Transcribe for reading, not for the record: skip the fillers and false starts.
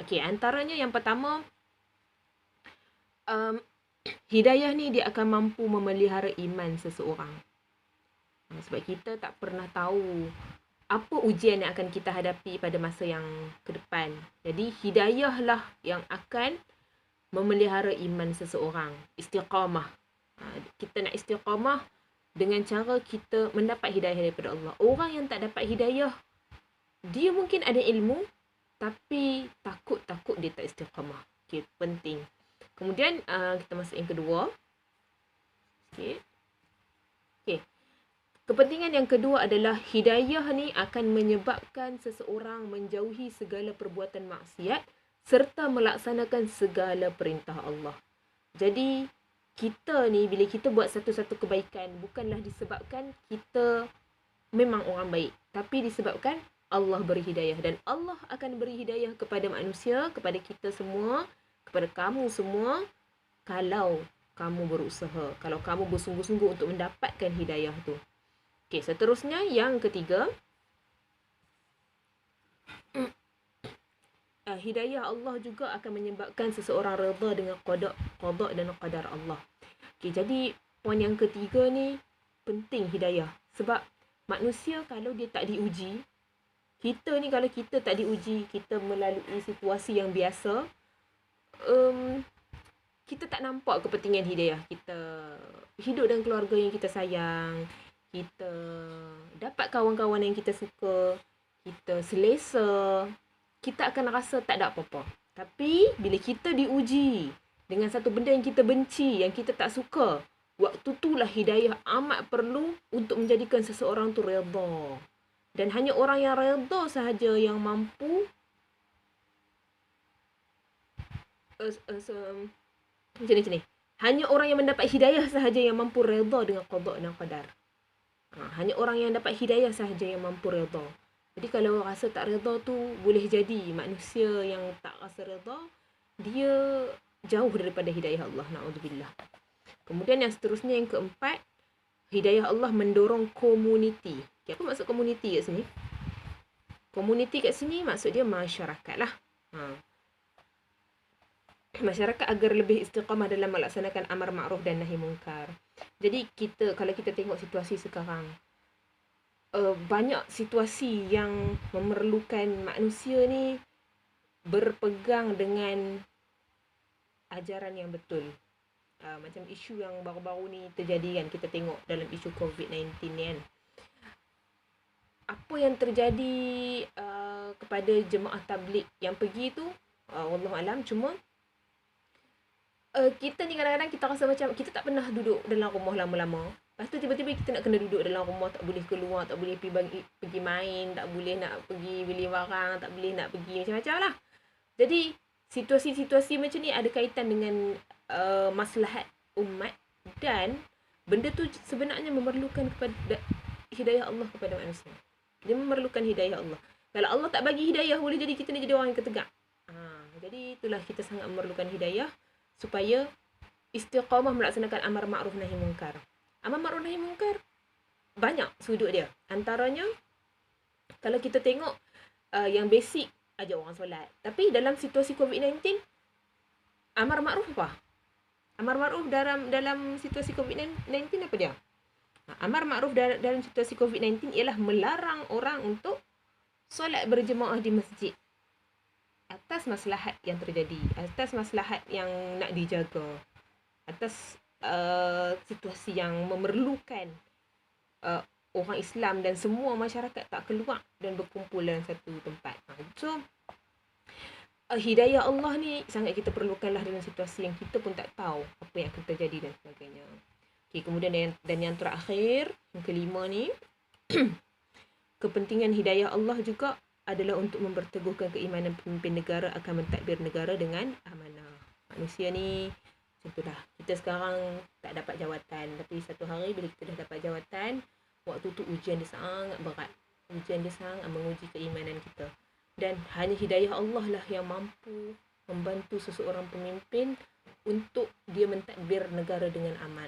Okey, antaranya yang pertama, hidayah ni dia akan mampu memelihara iman seseorang. Sebab kita tak pernah tahu apa ujian yang akan kita hadapi pada masa yang ke depan. Jadi hidayah lah yang akan memelihara iman seseorang. Istiqamah. Kita nak istiqamah dengan cara kita mendapat hidayah daripada Allah. Orang yang tak dapat hidayah, dia mungkin ada ilmu, tapi takut dia tak istiqamah. Okay, penting. Kemudian kita masuk yang kedua. Okay. Kepentingan yang kedua adalah hidayah ni akan menyebabkan seseorang menjauhi segala perbuatan maksiat serta melaksanakan segala perintah Allah. Jadi kita ni bila kita buat satu-satu kebaikan bukanlah disebabkan kita memang orang baik, tapi disebabkan Allah beri hidayah, dan Allah akan beri hidayah kepada manusia, kepada kita semua, kepada kamu semua kalau kamu berusaha, kalau kamu bersungguh-sungguh untuk mendapatkan hidayah tu. Okey, seterusnya yang ketiga, hidayah Allah juga akan menyebabkan seseorang redha dengan qada dan qadar Allah. Okey, jadi poin yang ketiga ni penting hidayah. Sebab manusia kalau dia tak diuji, kita ni kalau kita tak diuji, kita melalui situasi yang biasa, kita tak nampak kepentingan hidayah. Kita hidup dengan keluarga yang kita sayang, kita dapat kawan-kawan yang kita suka, kita selesa, kita akan rasa tak ada apa-apa. Tapi bila kita diuji dengan satu benda yang kita benci, yang kita tak suka, waktu itulah hidayah amat perlu untuk menjadikan seseorang tu redha. Dan hanya orang yang redha sahaja yang mampu macam ni. Hanya orang yang mendapat hidayah sahaja yang mampu redha dengan qada dan qadar. Hanya orang yang dapat hidayah sahaja yang mampu redha. Jadi kalau rasa tak redha tu, boleh jadi manusia yang tak rasa redha, dia jauh daripada hidayah Allah. Na'udzubillah. Kemudian yang seterusnya, yang keempat, hidayah Allah mendorong komuniti. Okay, apa maksud komuniti kat sini? Komuniti kat sini maksud dia masyarakat lah. Masyarakat agar lebih istiqamah dalam melaksanakan amar ma'ruf dan nahi munkar. Jadi kalau kita tengok situasi sekarang, banyak situasi yang memerlukan manusia ni berpegang dengan ajaran yang betul. Macam isu yang baru-baru ni terjadi kan, kita tengok dalam isu COVID-19 ni kan. Apa yang terjadi kepada jemaah tabligh yang pergi tu, wallahualam, cuma kita ni kadang-kadang kita rasa macam kita tak pernah duduk dalam rumah lama-lama. Lepas tu tiba-tiba kita nak kena duduk dalam rumah, tak boleh keluar, tak boleh pergi main, tak boleh nak pergi beli barang, tak boleh nak pergi macam-macam lah. Jadi situasi-situasi macam ni ada kaitan dengan maslahat umat, dan benda tu sebenarnya memerlukan kepada hidayah Allah kepada manusia. Dia memerlukan hidayah Allah. Kalau Allah tak bagi hidayah, boleh jadi kita ni jadi orang yang ketegak. Jadi itulah kita sangat memerlukan hidayah supaya istiqamah melaksanakan amar ma'ruf nahi munkar. Amar ma'ruf nahi munkar banyak sudut dia. Antaranya kalau kita tengok yang basic, ajak orang solat. Tapi dalam situasi COVID-19, amar ma'ruf apa? Amar ma'ruf dalam situasi COVID-19 apa dia? Amar ma'ruf dalam situasi COVID-19 ialah melarang orang untuk solat berjemaah di masjid atas maslahat yang terjadi, atas maslahat yang nak dijaga, atas situasi yang memerlukan orang Islam dan semua masyarakat tak keluar dan berkumpul dalam satu tempat. So hidayah Allah ni sangat kita perlukanlah dalam situasi yang kita pun tak tahu apa yang akan terjadi dan sebagainya. Okay, kemudian yang terakhir, yang kelima ni, kepentingan hidayah Allah juga adalah untuk memperteguhkan keimanan pemimpin negara akan mentadbir negara dengan amanah. Manusia ni macam itulah. Kita sekarang tak dapat jawatan, tapi satu hari bila kita dah dapat jawatan, waktu tu ujian dia sangat berat. Ujian dia sangat menguji keimanan kita. Dan hanya hidayah Allah lah yang mampu membantu seseorang pemimpin untuk dia mentadbir negara dengan aman.